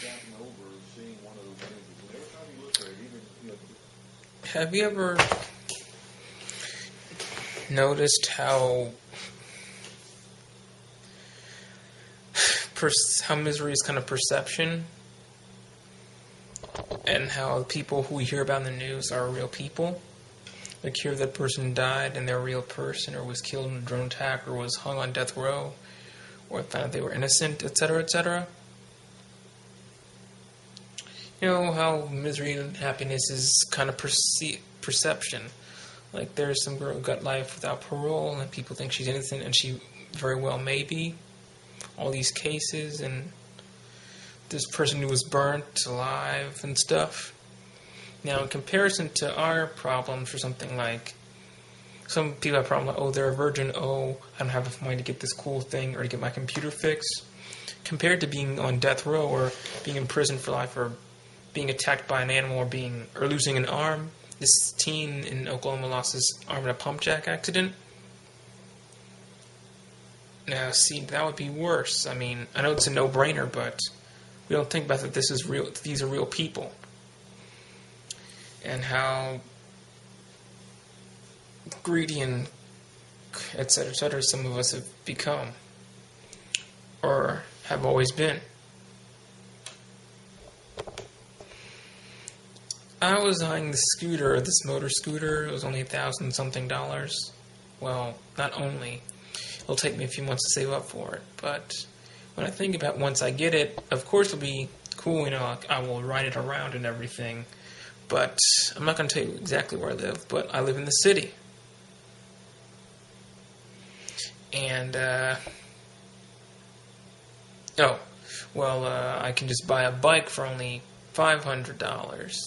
gotten over seeing one of those images. And every time you look at it, even, you know, Have you ever noticed how misery is kind of perception, and how people who we hear about in the news are real people? Like, hear that person died and they're a real person, or was killed in a drone attack, or was hung on death row, or found out they were innocent, etc., etc. You know how misery and happiness is kind of perception. Like, there's some girl who got life without parole, and people think she's innocent, and she very well may be. All these cases, and this person who was burnt alive and stuff. Now, in comparison to our problems, or something like, some people have problems like, oh, they're a virgin, oh, I don't have enough money to get this cool thing, or to get my computer fixed. Compared to being on death row, or being in prison for life, or being attacked by an animal, or losing an arm. This teen in Oklahoma lost his arm in a pump jack accident. Now, see, that would be worse. I mean, I know it's a no-brainer, but we don't think about that this is real. These are real people. And how greedy and etc., some of us have become. Or have always been. I was eyeing this motor scooter. It was only $1,000-something. Well, not only. It'll take me a few months to save up for it. But when I think about once I get it, of course it'll be cool, you know, I will ride it around and everything. But I'm not going to tell you exactly where I live, but I live in the city. And, I can just buy a bike for only $500.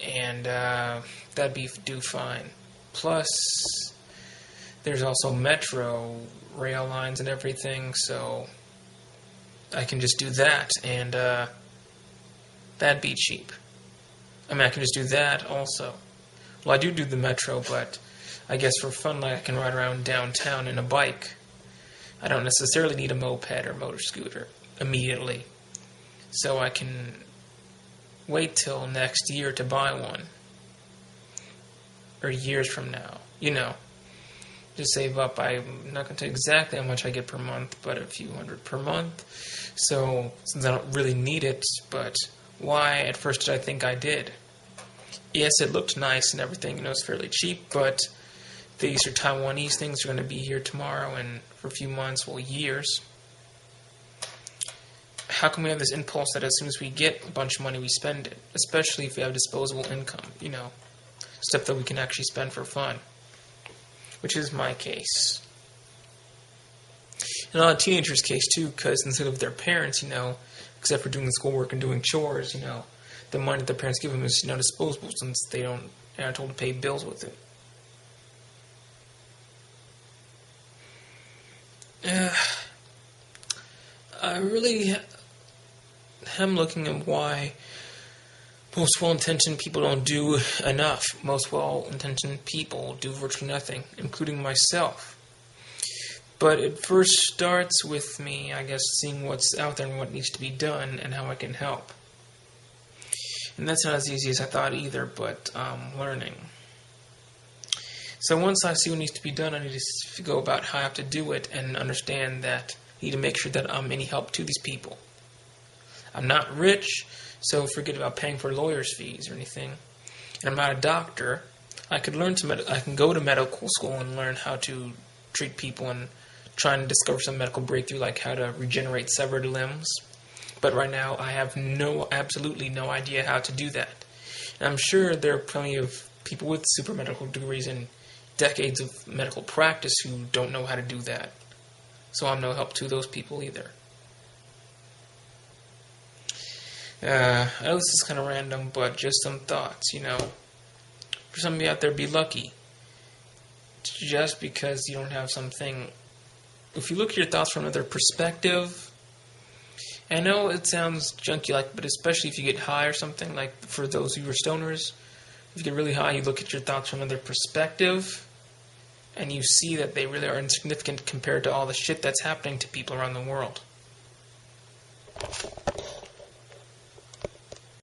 And that'd do fine. Plus, there's also metro rail lines and everything, so I can just do that, and that'd be cheap. I mean, I can just do that also. Well, I do the metro, but I guess for fun, like, I can ride around downtown in a bike. I don't necessarily need a moped or motor scooter immediately. So I can wait till next year to buy one. Or years from now. You know. Just save up. I'm not going to tell you exactly how much I get per month, but a few hundred per month. So, since I don't really need it, but why at first did I think I did? Yes, it looked nice and everything, you know, it's fairly cheap, but these are Taiwanese things are going to be here tomorrow and for a few months, well, years. How can we have this impulse that as soon as we get a bunch of money, we spend it? Especially if we have disposable income, you know, stuff that we can actually spend for fun. Which is my case. And a lot of teenagers' case, too, because instead of their parents, you know, except for doing the schoolwork and doing chores, you know, the money that their parents give them is, you know, disposable since they're not told to pay bills with it. I really am looking at why most well-intentioned people don't do enough. Most well-intentioned people do virtually nothing, including myself. But it first starts with me, I guess, seeing what's out there and what needs to be done and how I can help. And that's not as easy as I thought either, but I'm learning. So once I see what needs to be done, I need to go about how I have to do it and understand that I need to make sure that I'm any help to these people. I'm not rich, so forget about paying for lawyers' fees or anything. And I'm not a doctor. I can go to medical school and learn how to treat people and try and discover some medical breakthrough, like how to regenerate severed limbs. But right now, I have absolutely no idea how to do that. And I'm sure there are plenty of people with super medical degrees and decades of medical practice who don't know how to do that. So I'm no help to those people either. I know this is kind of random, but just some thoughts, you know. For some of you out there, be lucky. Just because you don't have something. If you look at your thoughts from another perspective, I know it sounds junky-like, but especially if you get high or something, like for those of you who are stoners, if you get really high, you look at your thoughts from another perspective, and you see that they really are insignificant compared to all the shit that's happening to people around the world.